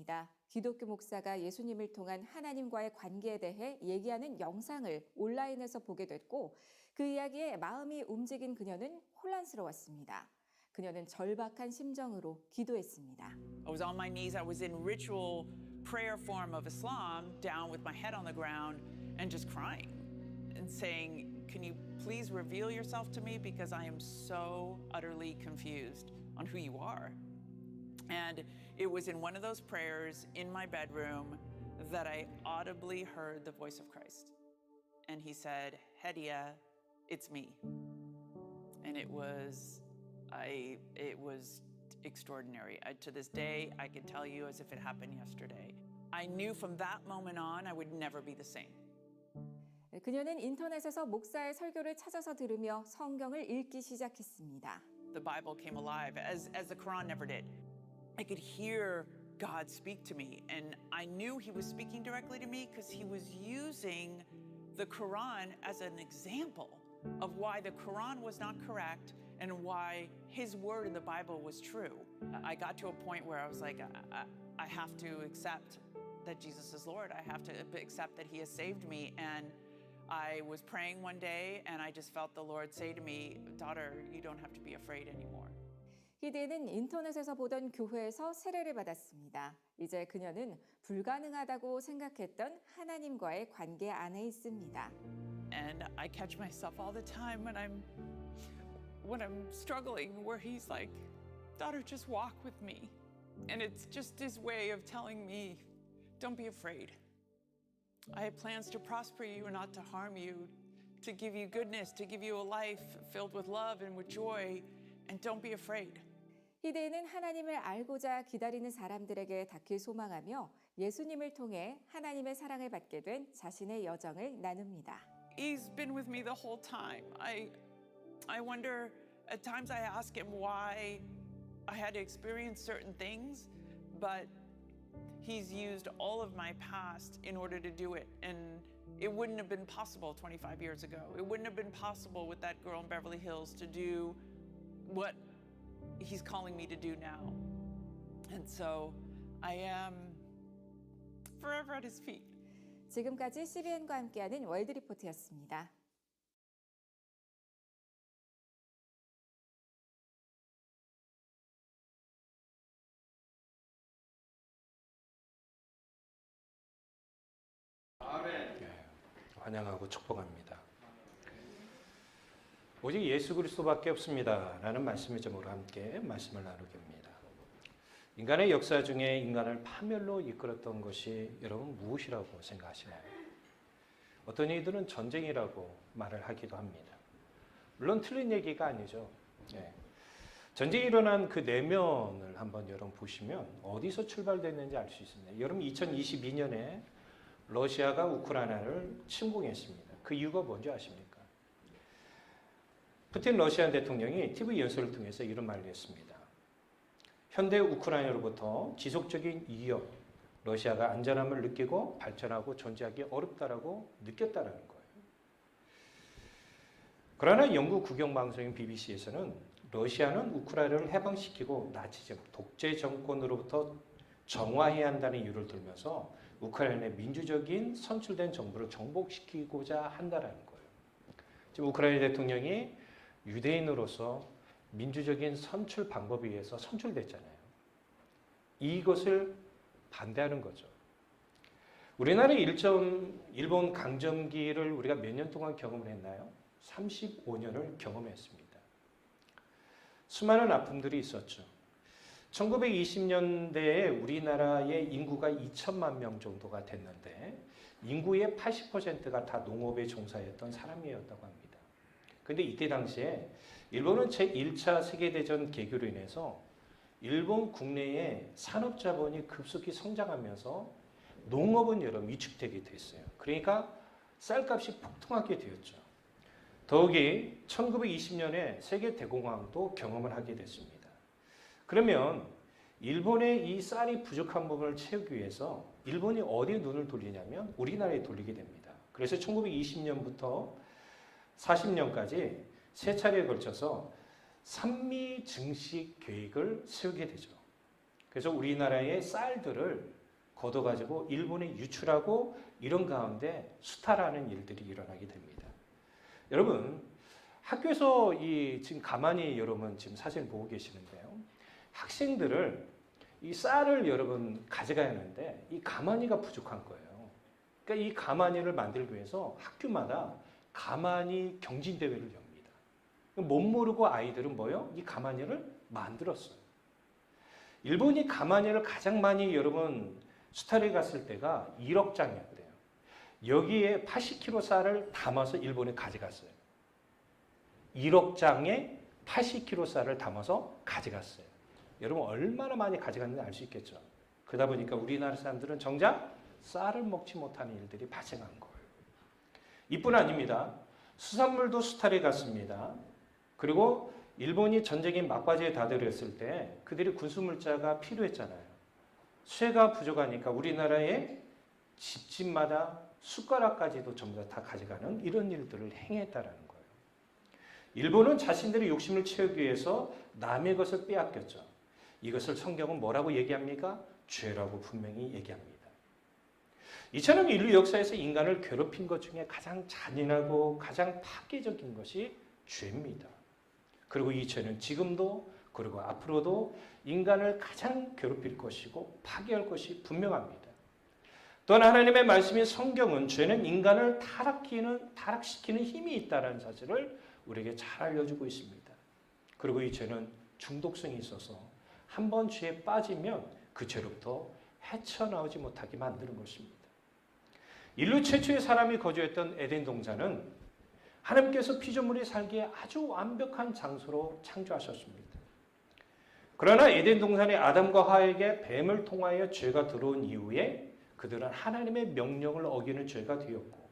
있습니다. 기독교 목사가 예수님을 통한 하나님과의 관계에 대해 얘기하는 영상을 온라인에서 보게 됐고 그 이야기에 마음이 움직인 그녀는 혼란스러웠습니다. 그녀는 절박한 심정으로 기도했습니다. I was on my knees. I was in ritual prayer form of Islam, down with my head on the ground and just crying and saying, "Can you please reveal yourself to me because I am so utterly confused on who you are." And it was in one of those prayers in my bedroom that I audibly heard the voice of Christ. And he said, "Hedia, it's me." And it was extraordinary. To this day, I can tell you as if it happened yesterday. I knew from that moment on I would never be the same. 그녀는 인터넷에서 목사의 설교를 찾아서 들으며 성경을 읽기 시작했습니다. The Bible came alive as the Quran never did. I could hear God speak to me, and I knew he was speaking directly to me because he was using the Quran as an example of why the Quran was not correct and why his word in the Bible was true. I got to a point where I was like, I have to accept that Jesus is Lord. I have to accept that he has saved me. And I was praying one day and I just felt the Lord say to me, "Daughter, you don't have to be afraid anymore." 히디는 인터넷에서 보던 교회에서 세례를 받았습니다. 이제 그녀는 불가능하다고 생각했던 하나님과의 관계 안에 있습니다. And I catch myself all the time when I'm struggling, where he's like, "Daughter, just walk with me." And it's just his way of telling me, "Don't be afraid. I have plans to prosper you and not to harm you, to give you goodness, to give you a life filled with love and with joy, and don't be afraid." 히데는 하나님을 알고자 기다리는 사람들에게 닿길 소망하며 예수님을 통해 하나님의 사랑을 받게 된 자신의 여정을 나눕니다. He's been with me the whole time. I wonder, at times I ask him why I had to experience certain things, but he's used all of my past in order to do it. And it wouldn't have been possible 25 years ago. It wouldn't have been possible with that girl in Beverly Hills to do what he's calling me to do now. And so I am forever at his feet. 지금까지 CBN과 함께하는 월드리포트였습니다. 환영하고 축복합니다. 오직 예수 그리스도밖에 없습니다 라는 말씀의 제목으로 함께 말씀을 나누겠습니다. 인간의 역사 중에 인간을 파멸로 이끌었던 것이 여러분 무엇이라고 생각하시나요? 어떤 이들은 전쟁이라고 말을 하기도 합니다. 물론 틀린 얘기가 아니죠. 전쟁이 일어난 그 내면을 한번 여러분 보시면 어디서 출발됐는지 알 수 있습니다. 여러분 2022년에 러시아가 우크라이나를 침공했습니다. 그 이유가 뭔지 아십니까? 푸틴 러시아 대통령이 TV 연설을 통해서 이런 말을 했습니다. 현대 우크라이나로부터 지속적인 위협, 러시아가 안전함을 느끼고 발전하고 존재하기 어렵다라고 느꼈다라는 거예요. 그러나 영국 국영방송인 BBC에서는 러시아는 우크라이나를 해방시키고 나치즘, 독재 정권으로부터 정화해야 한다는 이유를 들면서 우크라이나의 민주적인 선출된 정부를 정복시키고자 한다는 거예요. 지금 우크라이나 대통령이 유대인으로서 민주적인 선출 방법에 의해서 선출됐잖아요. 이것을 반대하는 거죠. 우리나라의 일본 강점기를 우리가 몇 년 동안 경험을 했나요? 35년을 경험했습니다. 수많은 아픔들이 있었죠. 1920년대에 우리나라의 인구가 2천만 명 정도가 됐는데 인구의 80%가 다 농업에 종사했던 사람이었다고 합니다. 그런데 이때 당시에 일본은 제1차 세계대전 계기로 인해서 일본 국내의 산업자본이 급속히 성장하면서 농업은 여러분 위축되게 됐어요. 그러니까 쌀값이 폭등하게 되었죠. 더욱이 1920년에 세계대공황도 경험을 하게 됐습니다. 그러면 일본의 이 쌀이 부족한 부분을 채우기 위해서 일본이 어디에 눈을 돌리냐면 우리나라에 돌리게 됩니다. 그래서 1920년부터 40년까지 세 차례에 걸쳐서 산미 증식 계획을 세우게 되죠. 그래서 우리나라의 쌀들을 걷어가지고 일본에 유출하고 이런 가운데 수탈하는 일들이 일어나게 됩니다. 여러분, 학교에서 지금 가만히 여러분 지금 사진 보고 계시는데요. 학생들을 이 쌀을 여러분 가져가야 하는데 이 가마니가 부족한 거예요. 그러니까 이 가마니를 만들기 위해서 학교마다 가마니 경진대회를 엽니다. 못 모르고 아이들은 뭐요? 이 가마니를 만들었어요. 일본이 가마니를 가장 많이 여러분 수탈해 갔을 때가 1억 장이었대요. 여기에 80kg 쌀을 담아서 일본에 가져갔어요. 1억 장에 80kg 쌀을 담아서 가져갔어요. 여러분 얼마나 많이 가져갔는지 알 수 있겠죠. 그러다 보니까 우리나라 사람들은 정작 쌀을 먹지 못하는 일들이 발생한 거예요. 이뿐 아닙니다. 수산물도 수탈해 갔습니다. 그리고 일본이 전쟁의 막바지에 다다랐을 때 그들이 군수물자가 필요했잖아요. 쇠가 부족하니까 우리나라의 집집마다 숟가락까지도 전부 다 가져가는 이런 일들을 행했다라는 거예요. 일본은 자신들의 욕심을 채우기 위해서 남의 것을 빼앗겼죠. 이것을 성경은 뭐라고 얘기합니까? 죄라고 분명히 얘기합니다. 이처럼 인류 역사에서 인간을 괴롭힌 것 중에 가장 잔인하고 가장 파괴적인 것이 죄입니다. 그리고 이 죄는 지금도 그리고 앞으로도 인간을 가장 괴롭힐 것이고 파괴할 것이 분명합니다. 또한 하나님의 말씀인 성경은 죄는 인간을 타락시키는 힘이 있다는 사실을 우리에게 잘 알려주고 있습니다. 그리고 이 죄는 중독성이 있어서 한번 죄에 빠지면 그 죄로부터 헤쳐나오지 못하게 만드는 것입니다. 인류 최초의 사람이 거주했던 에덴 동산은 하나님께서 피조물이 살기에 아주 완벽한 장소로 창조하셨습니다. 그러나 에덴 동산의 아담과 하와에게 뱀을 통하여 죄가 들어온 이후에 그들은 하나님의 명령을 어기는 죄가 되었고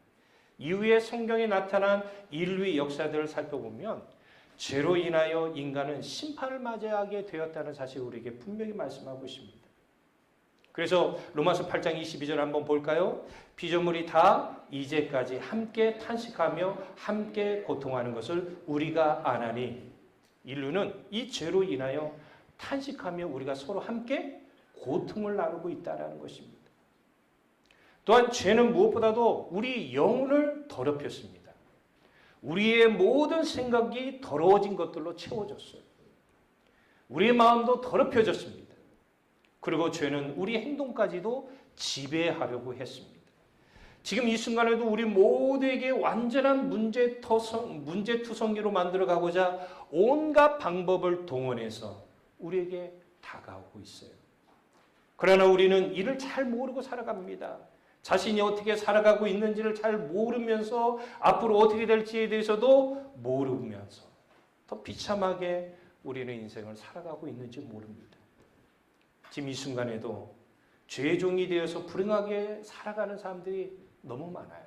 이후에 성경에 나타난 인류의 역사들을 살펴보면 죄로 인하여 인간은 심판을 맞이하게 되었다는 사실을 우리에게 분명히 말씀하고 있습니다. 그래서 로마서 8장 22절 한번 볼까요? 피조물이 다 이제까지 함께 탄식하며 함께 고통하는 것을 우리가 아나니 인류는 이 죄로 인하여 탄식하며 우리가 서로 함께 고통을 나누고 있다는 것입니다. 또한 죄는 무엇보다도 우리 영혼을 더럽혔습니다. 우리의 모든 생각이 더러워진 것들로 채워졌어요. 우리의 마음도 더럽혀졌습니다. 그리고 죄는 우리 행동까지도 지배하려고 했습니다. 지금 이 순간에도 우리 모두에게 완전한 문제투성이로 만들어가고자 온갖 방법을 동원해서 우리에게 다가오고 있어요. 그러나 우리는 이를 잘 모르고 살아갑니다. 자신이 어떻게 살아가고 있는지를 잘 모르면서 앞으로 어떻게 될지에 대해서도 모르면서 더 비참하게 우리는 인생을 살아가고 있는지 모릅니다. 지금 이 순간에도 죄의 종이 되어서 불행하게 살아가는 사람들이 너무 많아요.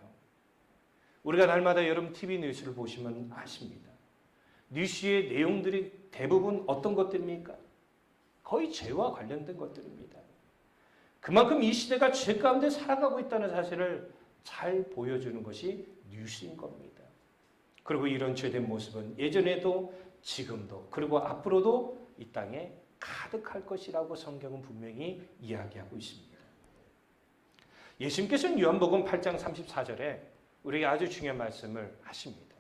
우리가 날마다 여러분 TV 뉴스를 보시면 아십니다. 뉴스의 내용들이 대부분 어떤 것들입니까? 거의 죄와 관련된 것들입니다. 그만큼 이 시대가 죄 가운데 살아가고 있다는 사실을 잘 보여주는 것이 뉴스인 겁니다. 그리고 이런 죄된 모습은 예전에도 지금도 그리고 앞으로도 이 땅에 가득할 것이라고 성경은 분명히 이야기하고 있습니다. 예수님께서는 요한복음 8장 34절에 우리에게 아주 중요한 말씀을 하십니다.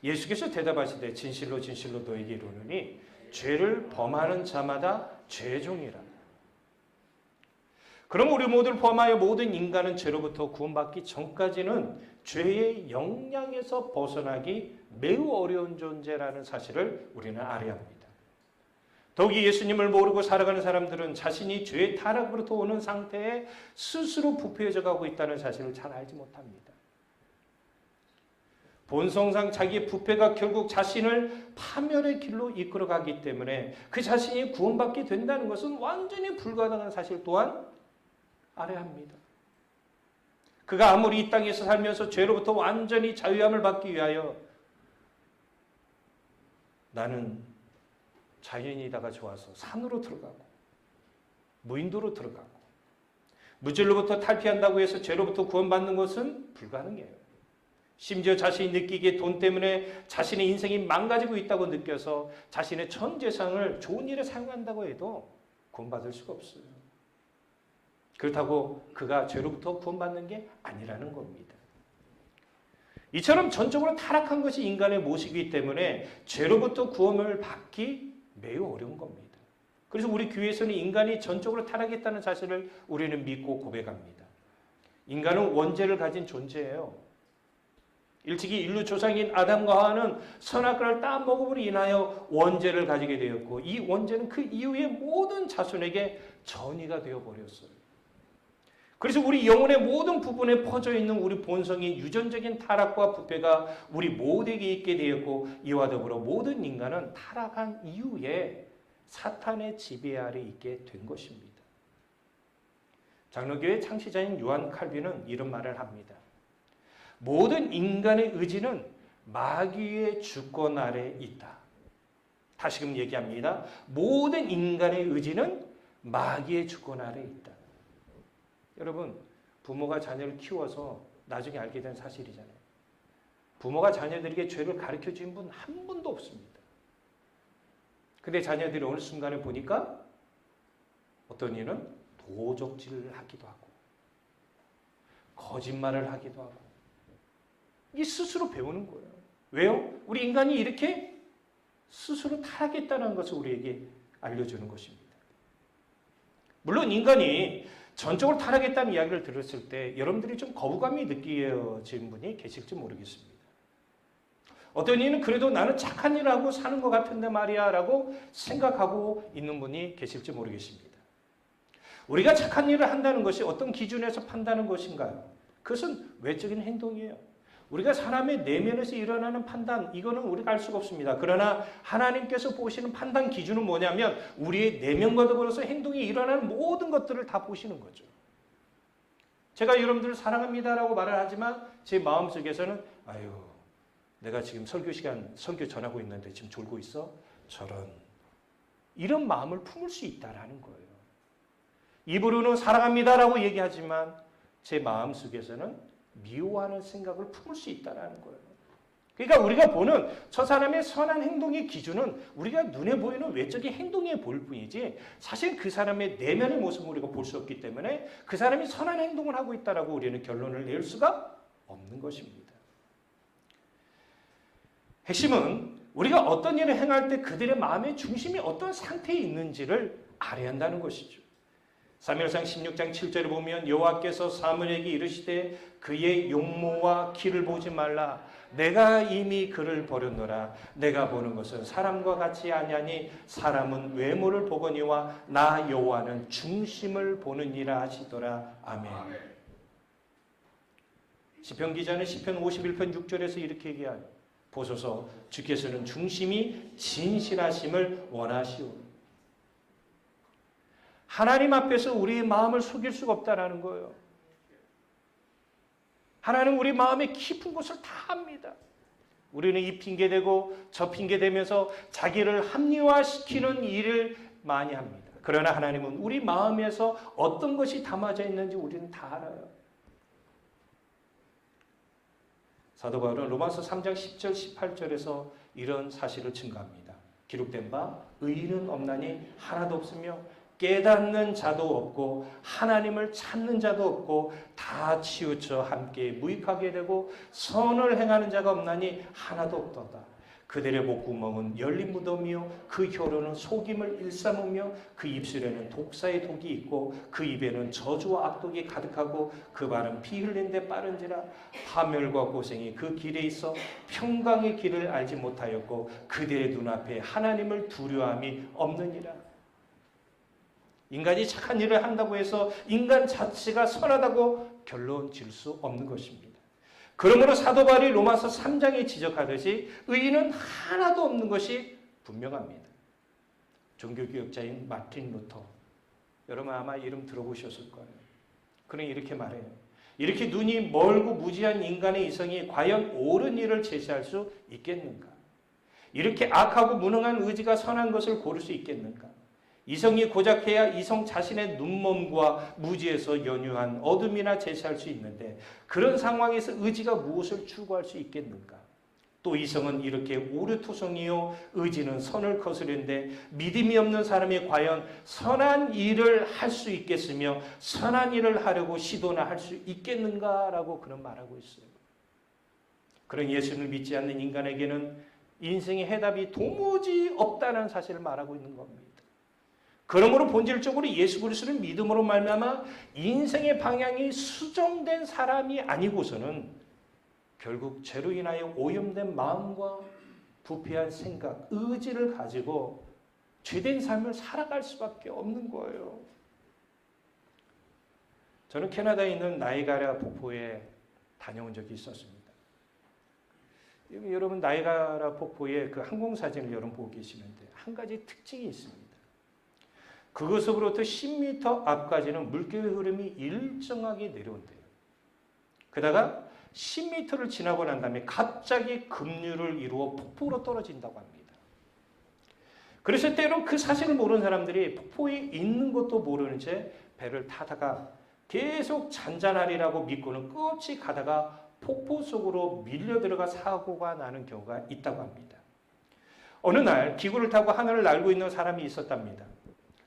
예수께서 대답하시되 진실로 진실로 너에게 이르노니 죄를 범하는 자마다 죄종이라. 그럼 우리 모두를 포함하여 모든 인간은 죄로부터 구원받기 전까지는 죄의 영향에서 벗어나기 매우 어려운 존재라는 사실을 우리는 알아야 합니다. 더욱이 예수님을 모르고 살아가는 사람들은 자신이 죄의 타락으로부터 오는 상태에 스스로 부패해져 가고 있다는 사실을 잘 알지 못합니다. 본성상 자기의 부패가 결국 자신을 파멸의 길로 이끌어가기 때문에 그 자신이 구원받게 된다는 것은 완전히 불가능한 사실 또한 알아야 합니다. 그가 아무리 이 땅에서 살면서 죄로부터 완전히 자유함을 받기 위하여 나는 자연이다가 좋아서 산으로 들어가고 무인도로 들어가고 무질로부터 탈피한다고 해서 죄로부터 구원받는 것은 불가능해요. 심지어 자신이 느끼기에 돈 때문에 자신의 인생이 망가지고 있다고 느껴서 자신의 전 재산을 좋은 일에 사용한다고 해도 구원받을 수가 없어요. 그렇다고 그가 죄로부터 구원받는 게 아니라는 겁니다. 이처럼 전적으로 타락한 것이 인간의 모습이기 때문에 죄로부터 구원을 받기 매우 어려운 겁니다. 그래서 우리 교회에서는 인간이 전적으로 타락했다는 사실을 우리는 믿고 고백합니다. 인간은 원죄를 가진 존재예요. 일찍이 인류 조상인 아담과 하와는 선악과를 따 먹음으로 인하여 원죄를 가지게 되었고 이 원죄는 그 이후의 모든 자손에게 전이가 되어버렸어요. 그래서 우리 영혼의 모든 부분에 퍼져 있는 우리 본성의 유전적인 타락과 부패가 우리 모두에게 있게 되었고 이와 더불어 모든 인간은 타락한 이후에 사탄의 지배 아래 있게 된 것입니다. 장로교회 창시자인 요한 칼빈은 이런 말을 합니다. 모든 인간의 의지는 마귀의 주권 아래 있다. 다시금 얘기합니다. 모든 인간의 의지는 마귀의 주권 아래 있다. 여러분, 부모가 자녀를 키워서 나중에 알게 된 사실이잖아요. 부모가 자녀들에게 죄를 가르쳐 준 분 한 분도 없습니다. 근데 자녀들이 어느 순간에 보니까 어떤 이는 도적질을 하기도 하고 거짓말을 하기도 하고 이 스스로 배우는 거예요. 왜요? 우리 인간이 이렇게 스스로 타락했다는 것을 우리에게 알려주는 것입니다. 물론 인간이 전적으로 타락했다는 이야기를 들었을 때 여러분들이 좀 거부감이 느껴진 분이 계실지 모르겠습니다. 어떤 이는 그래도 나는 착한 일을 하고 사는 것 같은데 말이야 라고 생각하고 있는 분이 계실지 모르겠습니다. 우리가 착한 일을 한다는 것이 어떤 기준에서 판단하는 것인가요? 그것은 외적인 행동이에요. 우리가 사람의 내면에서 일어나는 판단, 이거는 우리가 알 수가 없습니다. 그러나 하나님께서 보시는 판단 기준은 뭐냐면 우리의 내면과 더불어서 행동이 일어나는 모든 것들을 다 보시는 거죠. 제가 여러분들을 사랑합니다라고 말을 하지만 제 마음속에서는 아유, 내가 지금 설교 전하고 있는데 지금 졸고 있어? 저런. 이런 마음을 품을 수 있다라는 거예요. 입으로는 사랑합니다라고 얘기하지만 제 마음속에서는 미워하는 생각을 품을 수 있다는 거예요. 그러니까 우리가 보는 저 사람의 선한 행동의 기준은 우리가 눈에 보이는 외적인 행동에 보일 뿐이지 사실 그 사람의 내면의 모습을 우리가 볼 수 없기 때문에 그 사람이 선한 행동을 하고 있다라고 우리는 결론을 낼 수가 없는 것입니다. 핵심은 우리가 어떤 일을 행할 때 그들의 마음의 중심이 어떤 상태에 있는지를 알아야 한다는 것이죠. 사무엘상 16장 7절에 보면 여호와께서 사무엘에게 이르시되 그의 용모와 키를 보지 말라. 내가 이미 그를 버렸노라. 내가 보는 것은 사람과 같이 아니하니 사람은 외모를 보거니와 나 여호와는 중심을 보느니라 하시더라. 아멘. 시편 기자는 시편 51편 6절에서 이렇게 얘기하니 보소서 주께서는 중심이 진실하심을 원하시오. 하나님 앞에서 우리의 마음을 속일 수가 없다라는 거예요. 하나님은 우리 마음의 깊은 곳을 다 압니다. 우리는 이 핑계대고 저 핑계대면서 자기를 합리화시키는 일을 많이 합니다. 그러나 하나님은 우리 마음에서 어떤 것이 담아져 있는지 우리는 다 알아요. 사도 바울은 로마서 3장 10절 18절에서 이런 사실을 증거합니다. 기록된 바 의인은 없나니 하나도 없으며 깨닫는 자도 없고 하나님을 찾는 자도 없고 다 치우쳐 함께 무익하게 되고 선을 행하는 자가 없나니 하나도 없도다. 그들의 목구멍은 열린 무덤이요 그 혀로는 속임을 일삼으며 그 입술에는 독사의 독이 있고 그 입에는 저주와 악독이 가득하고 그 발은 피 흘린 데 빠른지라. 파멸과 고생이 그 길에 있어 평강의 길을 알지 못하였고 그들의 눈앞에 하나님을 두려움이 없느니라. 인간이 착한 일을 한다고 해서 인간 자체가 선하다고 결론 질 수 없는 것입니다. 그러므로 사도 바울이 로마서 3장에 지적하듯이 의인은 하나도 없는 것이 분명합니다. 종교개혁자인 마틴 루터, 여러분 아마 이름 들어보셨을 거예요. 그는 이렇게 말해요. 이렇게 눈이 멀고 무지한 인간의 이성이 과연 옳은 일을 제시할 수 있겠는가? 이렇게 악하고 무능한 의지가 선한 것을 고를 수 있겠는가? 이성이 고작해야 이성 자신의 눈먼과 무지에서 연유한 어둠이나 제시할 수 있는데 그런 상황에서 의지가 무엇을 추구할 수 있겠는가? 또 이성은 이렇게 오르토성이요 의지는 선을 거스르는데 믿음이 없는 사람이 과연 선한 일을 할 수 있겠으며 선한 일을 하려고 시도나 할 수 있겠는가라고 그는 말하고 있어요. 그런 예수를 믿지 않는 인간에게는 인생의 해답이 도무지 없다는 사실을 말하고 있는 겁니다. 그러므로 본질적으로 예수 그리스도를 믿음으로 말미암아 인생의 방향이 수정된 사람이 아니고서는 결국 죄로 인하여 오염된 마음과 부패한 생각, 의지를 가지고 죄된 삶을 살아갈 수밖에 없는 거예요. 저는 캐나다에 있는 나이가라 폭포에 다녀온 적이 있었습니다. 여러분 나이가라 폭포의 그 항공사진을 여러분 보고 계시는데 한 가지 특징이 있습니다. 그것으로부터 10m 앞까지는 물결의 흐름이 일정하게 내려온대요. 게다가 10m를 지나고 난 다음에 갑자기 급류를 이루어 폭포로 떨어진다고 합니다. 그래서 때론 그 사실을 모르는 사람들이 폭포에 있는 것도 모르는 채 배를 타다가 계속 잔잔하리라고 믿고는 끝이 가다가 폭포 속으로 밀려 들어가 사고가 나는 경우가 있다고 합니다. 어느 날 기구를 타고 하늘을 날고 있는 사람이 있었답니다.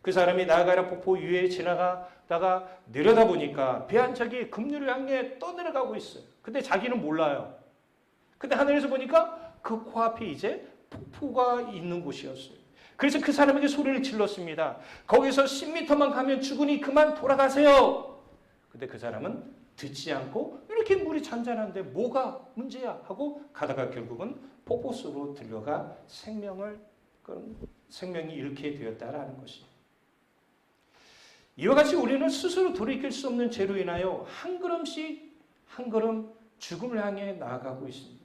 그 사람이 나아가라 폭포 위에 지나가다가 내려다보니까 배 한 척이 급류를 향해 떠내려가고 있어요. 근데 자기는 몰라요. 근데 하늘에서 보니까 그 코앞에 이제 폭포가 있는 곳이었어요. 그래서 그 사람에게 소리를 질렀습니다. 거기서 10m만 가면 죽으니 그만 돌아가세요. 근데 그 사람은 듣지 않고 이렇게 물이 잔잔한데 뭐가 문제야 하고 가다가 결국은 폭포 속으로 들려가 생명이 잃게 되었다라는 것입니다. 이와 같이 우리는 스스로 돌이킬 수 없는 죄로 인하여 한 걸음씩 한 걸음 죽음을 향해 나아가고 있습니다.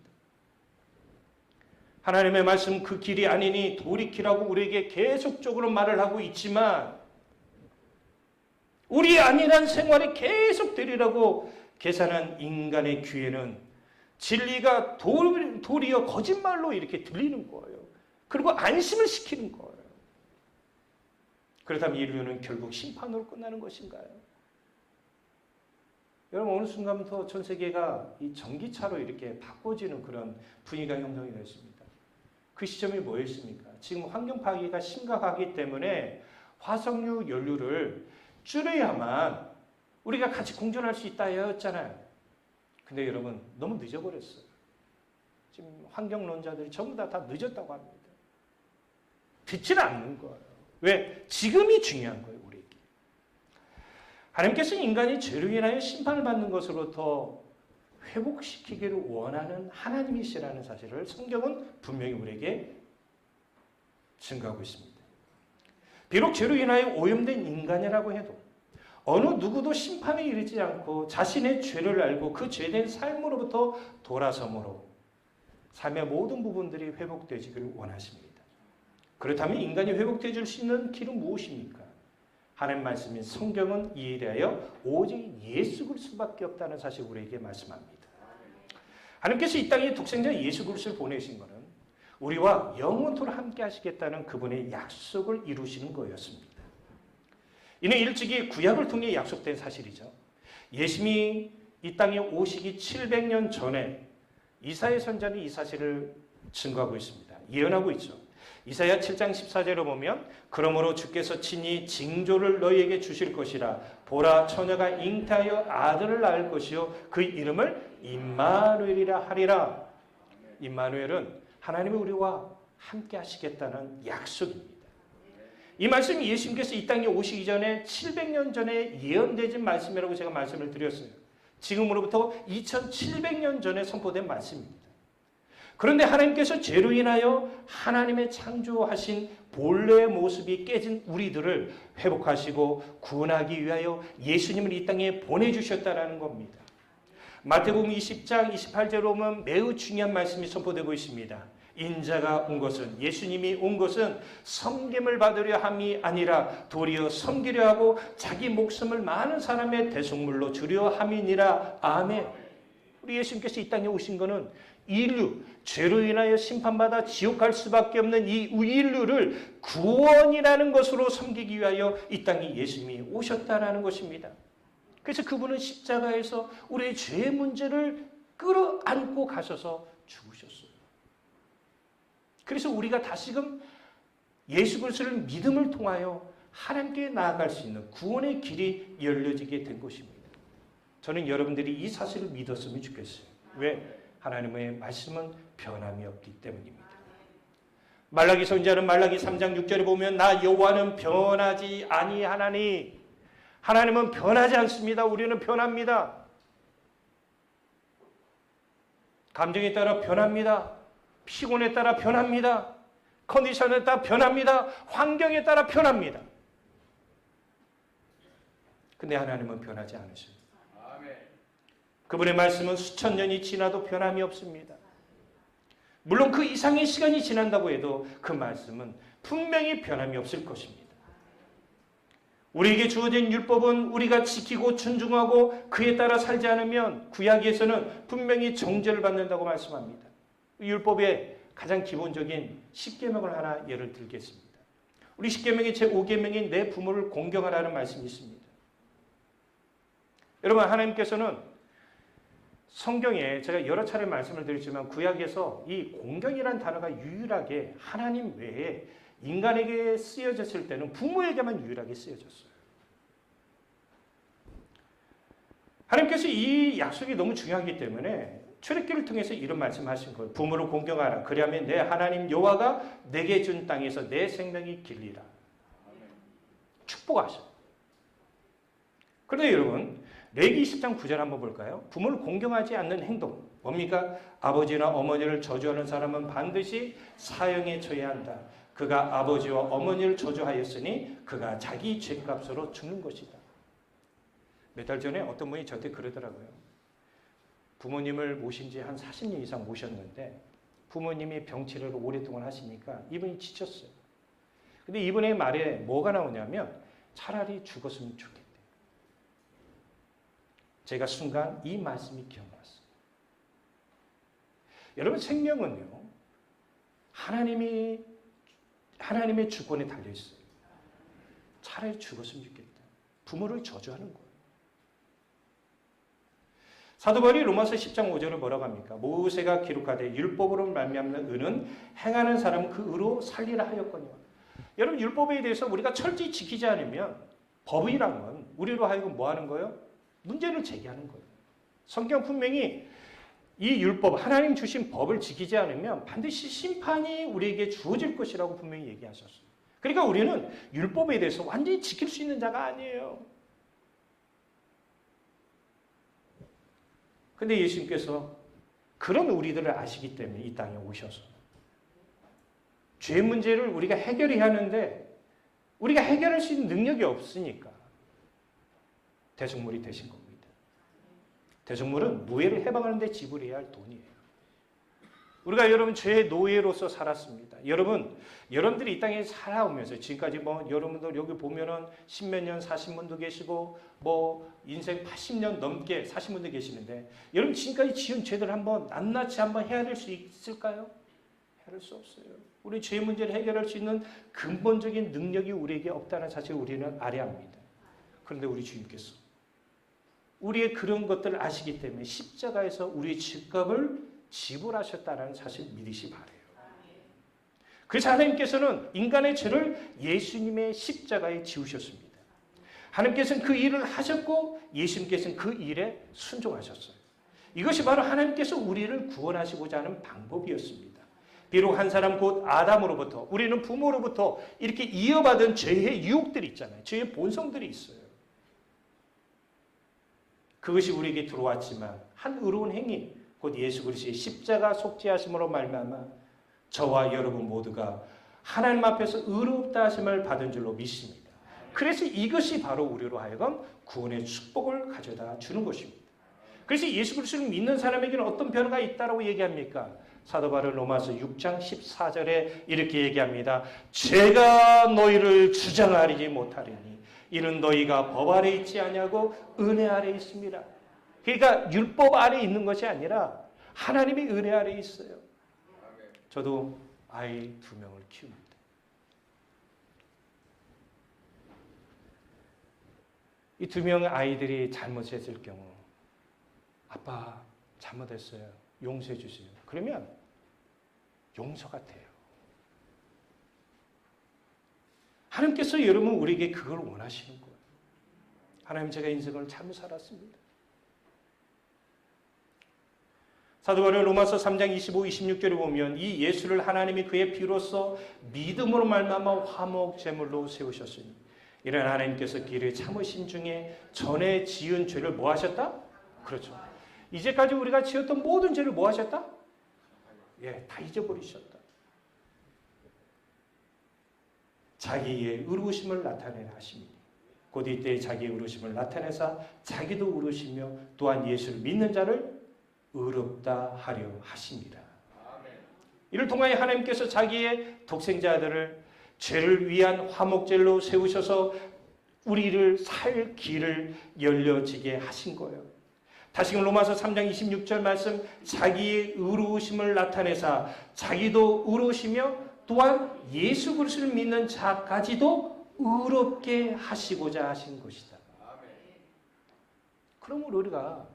하나님의 말씀 그 길이 아니니 돌이키라고 우리에게 계속적으로 말을 하고 있지만 우리 아니란 생활이 계속되리라고 계산한 인간의 귀에는 진리가 도리어 거짓말로 이렇게 들리는 거예요. 그리고 안심을 시키는 거예요. 그렇다면 인류는 결국 심판으로 끝나는 것인가요? 여러분 어느 순간부터 전 세계가 이 전기차로 이렇게 바꿔지는 그런 분위기가 형성이 됐습니다. 그 시점이 뭐였습니까? 지금 환경 파괴가 심각하기 때문에 화석유 연료를 줄여야만 우리가 같이 공존할 수 있다였잖아요. 근데 여러분 너무 늦어버렸어요. 지금 환경론자들이 전부 다 늦었다고 합니다. 듣지는 않는 거예요. 왜? 지금이 중요한 거예요, 우리에게. 하나님께서는 인간이 죄로 인하여 심판을 받는 것으로부터 회복시키기를 원하는 하나님이시라는 사실을 성경은 분명히 우리에게 증거하고 있습니다. 비록 죄로 인하여 오염된 인간이라고 해도 어느 누구도 심판에 이르지 않고 자신의 죄를 알고 그 죄된 삶으로부터 돌아섬으로 삶의 모든 부분들이 회복되기를 원하십니다. 그렇다면 인간이 회복되어질 수 있는 길은 무엇입니까? 하나님 말씀인 성경은 이에 대하여 오직 예수 그리스도밖에 없다는 사실을 우리에게 말씀합니다. 하나님께서 이 땅에 독생자 예수 그리스도를 보내신 것은 우리와 영원토록 함께 하시겠다는 그분의 약속을 이루시는 거였습니다. 이는 일찍이 구약을 통해 약속된 사실이죠. 예수님이 이 땅에 오시기 700년 전에 이사야 선지자는 이 사실을 증거하고 있습니다. 예언하고 있죠. 이사야 7장 14절을 보면 그러므로 주께서 친히 징조를 너희에게 주실 것이라 보라 처녀가 잉태하여 아들을 낳을 것이요 그 이름을 임마누엘이라 하리라. 임마누엘은 하나님이 우리와 함께 하시겠다는 약속입니다. 이 말씀이 예수님께서 이 땅에 오시기 전에 700년 전에 예언되진 말씀이라고 제가 말씀을 드렸어요. 지금으로부터 2700년 전에 선포된 말씀입니다. 그런데 하나님께서 죄로 인하여 하나님의 창조하신 본래의 모습이 깨진 우리들을 회복하시고 구원하기 위하여 예수님을 이 땅에 보내주셨다는 겁니다. 마태복음 20장 28절에 보면 매우 중요한 말씀이 선포되고 있습니다. 인자가 온 것은 예수님이 온 것은 섬김을 받으려 함이 아니라 도리어 섬기려 하고 자기 목숨을 많은 사람의 대속물로 주려 함이니라. 아멘. 우리 예수님께서 이 땅에 오신 것은 인류, 죄로 인하여 심판받아 지옥 갈 수밖에 없는 이 인류를 구원이라는 것으로 섬기기 위하여 이 땅에 예수님이 오셨다라는 것입니다. 그래서 그분은 십자가에서 우리의 죄의 문제를 끌어안고 가셔서 죽으셨어요. 그래서 우리가 다시금 예수 그리스도를 믿음을 통하여 하나님께 나아갈 수 있는 구원의 길이 열려지게 된 것입니다. 저는 여러분들이 이 사실을 믿었으면 좋겠어요. 왜? 하나님의 말씀은 변함이 없기 때문입니다. 말라기 선지자는 말라기 3장 6절에 보면 나 여호와는 변하지 아니하나니, 하나님은 변하지 않습니다. 우리는 변합니다. 감정에 따라 변합니다. 피곤에 따라 변합니다. 컨디션에 따라 변합니다. 환경에 따라 변합니다. 근데 하나님은 변하지 않으십니다. 그분의 말씀은 수천 년이 지나도 변함이 없습니다. 물론 그 이상의 시간이 지난다고 해도 그 말씀은 분명히 변함이 없을 것입니다. 우리에게 주어진 율법은 우리가 지키고 준중하고 그에 따라 살지 않으면 구약에서는 분명히 정죄를 받는다고 말씀합니다. 율법의 가장 기본적인 10계명을 하나 예를 들겠습니다. 우리 10계명의 제5계명인 내 부모를 공경하라는 말씀이 있습니다. 여러분, 하나님께서는 성경에 제가 여러 차례 말씀을 드렸지만 구약에서 이 공경이라는 단어가 유일하게 하나님 외에 인간에게 쓰여졌을 때는 부모에게만 유일하게 쓰여졌어요. 하나님께서 이 약속이 너무 중요하기 때문에 출애굽기를 통해서 이런 말씀하신 거예요. 부모를 공경하라. 그리하면 내 하나님 여호와가 내게 준 땅에서 내 생명이 길리라. 축복하셔. 그런데 여러분, 레위기 10장 9절 한번 볼까요? 부모를 공경하지 않는 행동. 뭡니까? 아버지나 어머니를 저주하는 사람은 반드시 사형에 처해야 한다. 그가 아버지와 어머니를 저주하였으니 그가 자기 죄값으로 죽는 것이다. 몇 달 전에 어떤 분이 저한테 그러더라고요. 부모님을 모신 지 한 40년 이상 모셨는데 부모님이 병치료를 오랫동안 하시니까 이분이 지쳤어요. 근데 이분의 말에 뭐가 나오냐면 차라리 죽었으면 좋겠다. 제가 순간 이 말씀이 기억났어요. 여러분, 생명은요, 하나님의 주권에 달려있어요. 차라리 죽었으면 좋겠다. 부모를 저주하는 거예요. 사도 바울이 로마서 10장 5절을 뭐라고 합니까? 모세가 기록하되 율법으로 말미암는 의는 행하는 사람은 그 의로 살리라 하였거니와. 여러분, 율법에 대해서 우리가 철저히 지키지 않으면 법이란 건 우리로 하여금 뭐 하는 거예요? 문제를 제기하는 거예요. 성경 분명히 이 율법, 하나님 주신 법을 지키지 않으면 반드시 심판이 우리에게 주어질 것이라고 분명히 얘기하셨어요. 그러니까 우리는 율법에 대해서 완전히 지킬 수 있는 자가 아니에요. 근데 예수님께서 그런 우리들을 아시기 때문에 이 땅에 오셔서 죄 문제를 우리가 해결해야 하는데 우리가 해결할 수 있는 능력이 없으니까 대속물이 되신 겁니다. 대속물은 노예를 해방하는 데 지불해야 할 돈이에요. 우리가 여러분 죄의 노예로서 살았습니다. 여러분들이 이 땅에 살아오면서 지금까지 여러분들 여기 보면은 10몇 년 사신 분도 계시고 인생 80년 넘게 사신 분도 계시는데 여러분 지금까지 지은 죄들 한번 낱낱이 한번 헤아릴 수 있을까요? 헤아릴 수 없어요. 우리 죄 문제를 해결할 수 있는 근본적인 능력이 우리에게 없다는 사실을 우리는 알아야 합니다. 그런데 우리 주님께서 우리의 그런 것들을 아시기 때문에 십자가에서 우리의 죄값을 지불하셨다는 사실 믿으시 바라요. 그래서 하나님께서는 인간의 죄를 예수님의 십자가에 지우셨습니다. 하나님께서는 그 일을 하셨고 예수님께서는 그 일에 순종하셨어요. 이것이 바로 하나님께서 우리를 구원하시고자 하는 방법이었습니다. 비록 한 사람 곧 아담으로부터 우리는 부모로부터 이렇게 이어받은 죄의 유혹들이 있잖아요. 죄의 본성들이 있어요. 그것이 우리에게 들어왔지만 한 의로운 행위 곧 예수 그리스도의 십자가 속죄하심으로 말미암아 저와 여러분 모두가 하나님 앞에서 의롭다 하심을 받은 줄로 믿습니다. 그래서 이것이 바로 우리로 하여금 구원의 축복을 가져다 주는 것입니다. 그래서 예수 그리스도를 믿는 사람에게는 어떤 변화가 있다라고 얘기합니까? 사도 바울 로마서 6장 14절에 이렇게 얘기합니다. 제가 너희를 주장하리지 못하리니 이는 너희가 법 아래 있지 아니하고 은혜 아래 있습니다. 그러니까 율법 아래 있는 것이 아니라 하나님의 은혜 아래 있어요. 저도 아이 2명을 키웁니다. 이 2명의 아이들이 잘못했을 경우 아빠 잘못했어요. 용서해 주세요. 그러면 용서가 돼요. 하나님께서 여러분 우리에게 그걸 원하시는 거예요. 하나님, 제가 인생을 잘못 살았습니다. 사도 바울 로마서 3장 25, 26절에 보면 이 예수를 하나님이 그의 피로써 믿음으로 말미암아 화목 제물로 세우셨으니 이런 하나님께서 길에 참으신 중에 전에 지은 죄를 뭐 하셨다? 그렇죠. 이제까지 우리가 지었던 모든 죄를 뭐 하셨다? 예, 다 잊어버리셨다. 자기의 의로우심을 나타내라 하십니다. 곧 이때 자기의 의로우심을 나타내사 자기도 의로우시며 또한 예수를 믿는 자를 의롭다 하려 하십니다. 이를 통하여 하나님께서 자기의 독생자 아들을 죄를 위한 화목제로 세우셔서 우리를 살 길을 열려지게 하신 거예요. 다시금 로마서 3장 26절 말씀, 자기의 의로우심을 나타내사 자기도 의로우시며 또한 예수 그리스도를 믿는 자까지도 의롭게 하시고자 하신 것이다. 그러므로 우리가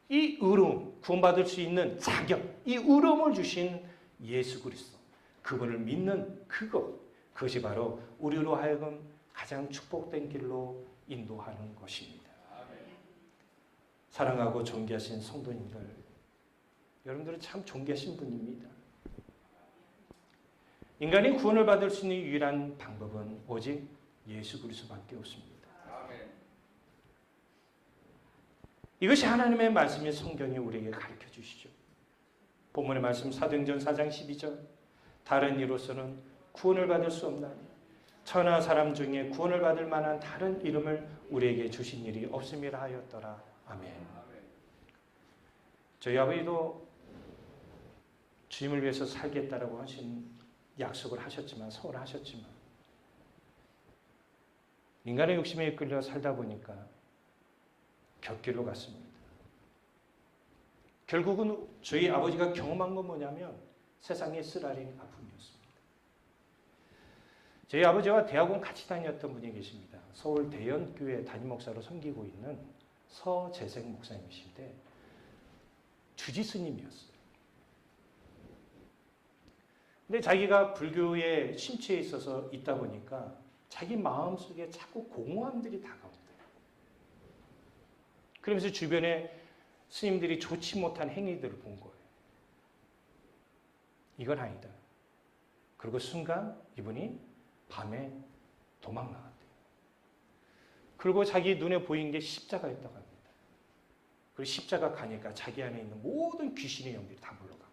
이 의로움, 구원받을 수 있는 자격, 이 의로움을 주신 예수 그리스도, 그분을 믿는 그것이 바로 우리로 하여금 가장 축복된 길로 인도하는 것입니다. 사랑하고 존귀하신 성도님들, 여러분들은 참 존귀하신 분입니다. 인간이 구원을 받을 수 있는 유일한 방법은 오직 예수 그리스도밖에 없습니다. 이것이 하나님의 말씀이 성경이 우리에게 가르쳐 주시죠. 본문의 말씀 사도행전 4장 12절, 다른 이로서는 구원을 받을 수 없나니 천하 사람 중에 구원을 받을 만한 다른 이름을 우리에게 주신 일이 없음이라 하였더라. 아멘. 저희 아버지도 주님을 위해서 살겠다라고 하신 약속을 하셨지만, 서울 하셨지만 인간의 욕심에 이끌려 살다 보니까 곁길로 갔습니다. 결국은 저희 아버지가 경험한 건 뭐냐면 세상의 쓰라린 아픔이었습니다. 저희 아버지와 대학원 같이 다녔던 분이 계십니다. 서울 대연교회 담임 목사로 섬기고 있는 서재생 목사님이신데 주지스님이었어요. 근데 자기가 불교에 심취해 있어서 있다 보니까 자기 마음속에 자꾸 공허함들이 다가온대요. 그러면서 주변에 스님들이 좋지 못한 행위들을 본 거예요. 이건 아니다. 그리고 순간 이분이 밤에 도망 나갔대요. 그리고 자기 눈에 보인 게 십자가였다고 합니다. 그리고 십자가 가니까 자기 안에 있는 모든 귀신의 영들이 다 물러가고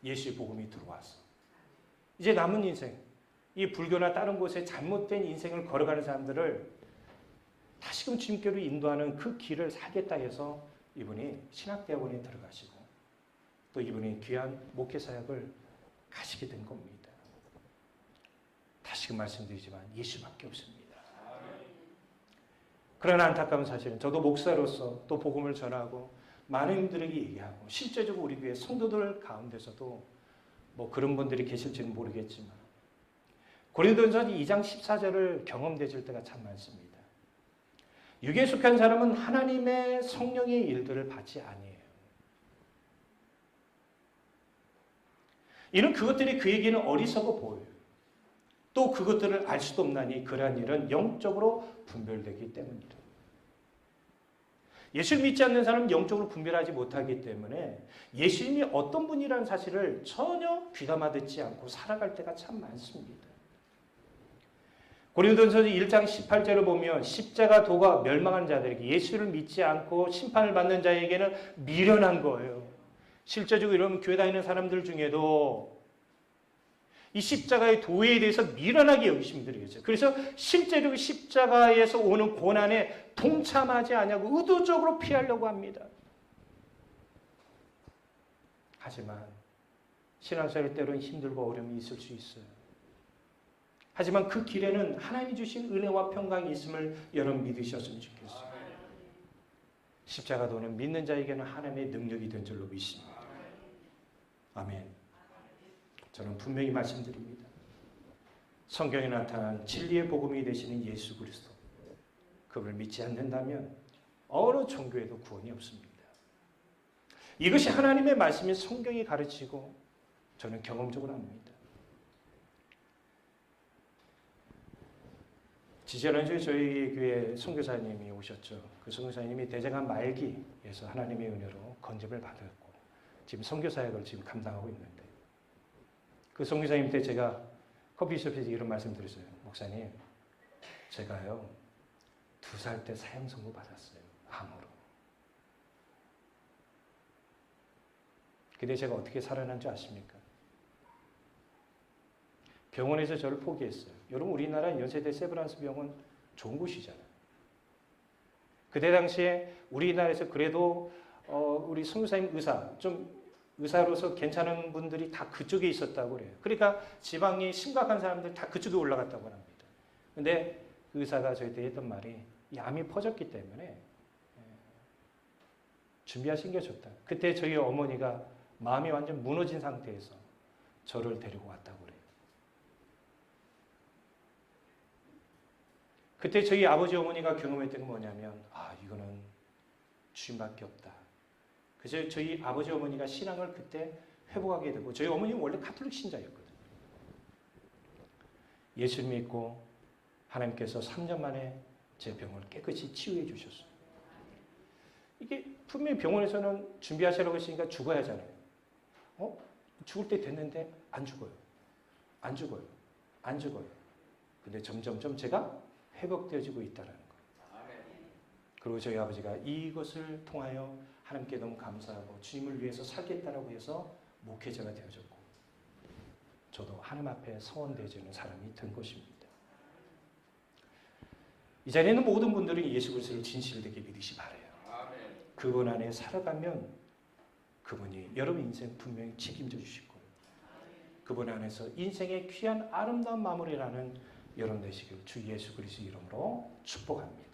예수의 복음이 들어와서 이제 남은 인생, 이 불교나 다른 곳에 잘못된 인생을 걸어가는 사람들을 다시금 주님께로 인도하는 그 길을 살겠다 해서 이분이 신학대학원에 들어가시고 또 이분이 귀한 목회사역을 가시게 된 겁니다. 다시금 말씀드리지만 예수밖에 없습니다. 그러나 안타까운 사실은 저도 목사로서 또 복음을 전하고 많은 분들에게 얘기하고 실제적으로 우리 교회 성도들 가운데서도 뭐 그런 분들이 계실지는 모르겠지만 고린도전서 2장 14절을 경험되실 때가 참 많습니다. 육에 속한 사람은 하나님의 성령의 일들을 받지 아니해요. 이는 그것들이 그에게는 어리석어 보여요. 또 그것들을 알 수도 없나니 그러한 일은 영적으로 분별되기 때문이다. 예수를 믿지 않는 사람은 영적으로 분별하지 못하기 때문에 예수님이 어떤 분이라는 사실을 전혀 귀담아 듣지 않고 살아갈 때가 참 많습니다. 고린도전서 1장 18절을 보면 십자가 도가 멸망한 자들에게 예수를 믿지 않고 심판을 받는 자에게는 미련한 거예요. 실제적으로 이런 교회 다니는 사람들 중에도 이 십자가의 도에 대해서 미련하게 여기시는 분들이 계세요. 그래서 실제로 십자가에서 오는 고난에 동참하지 않냐고 의도적으로 피하려고 합니다. 하지만 신앙생활 때로는 힘들고 어려움이 있을 수 있어요. 하지만 그 길에는 하나님이 주신 은혜와 평강이 있음을 여러분 믿으셨으면 좋겠어요. 십자가 도는 믿는 자에게는 하나님의 능력이 된 줄로 믿습니다. 아멘. 저는 분명히 말씀드립니다. 성경에 나타난 진리의 복음이 되시는 예수 그리스도, 그분을 믿지 않는다면 어느 종교에도 구원이 없습니다. 이것이 하나님의 말씀이 성경이 가르치고 저는 경험적으로 합니다. 지지난주에 저희 교회 선교사님이 오셨죠. 그 선교사님이 대장암 말기에서 하나님의 은혜로 건짐을 받았고 지금 선교사역을 지금 감당하고 있는데 그 선교사님한테 제가 커피숍에서 이런 말씀 드렸어요. 목사님, 제가요 2살 때 사형 선고 받았어요. 암으로. 근데 제가 어떻게 살아난 줄 아십니까? 병원에서 저를 포기했어요. 여러분 우리나라 연세대 세브란스 병원 좋은 곳이잖아요. 그때 당시에 우리나라에서 그래도 우리 선교사님 의사로서 괜찮은 분들이 다 그쪽에 있었다고 그래요. 그러니까 지방이 심각한 사람들 다 그쪽에 올라갔다고 합니다. 근데 그 의사가 저희한테 했던 말이 이 암이 퍼졌기 때문에 준비하신 게 좋다. 그때 저희 어머니가 마음이 완전 무너진 상태에서 저를 데리고 왔다고 그래요. 그때 저희 아버지 어머니가 경험했던 건 뭐냐면 이거는 주님밖에 없다. 그래서 저희 아버지 어머니가 신앙을 그때 회복하게 되고 저희 어머니는 원래 가톨릭 신자였거든요. 예수 믿고 하나님께서 3년 만에 제 병을 깨끗이 치유해 주셨어요. 이게 분명히 병원에서는 준비하시라고 했으니까 죽어야 하잖아요. 죽을 때 됐는데 안 죽어요. 안 죽어요. 안 죽어요. 근데 점점점 제가 회복되어지고 있다는 거예요. 그리고 저희 아버지가 이것을 통하여 하나님께 너무 감사하고 주님을 위해서 살겠다라고 해서 목회자가 되어졌고 저도 하나님 앞에 서원되어지는 사람이 된 것입니다. 이 자리에 있는 모든 분들이 예수 그리스도를 진실되게 믿으시 바라요. 그분 안에 살아가면 그분이 여러분 인생 분명히 책임져 주실 거예요. 그분 안에서 인생의 귀한 아름다운 마무리라는 여러분 되시길 주 예수 그리스도 이름으로 축복합니다.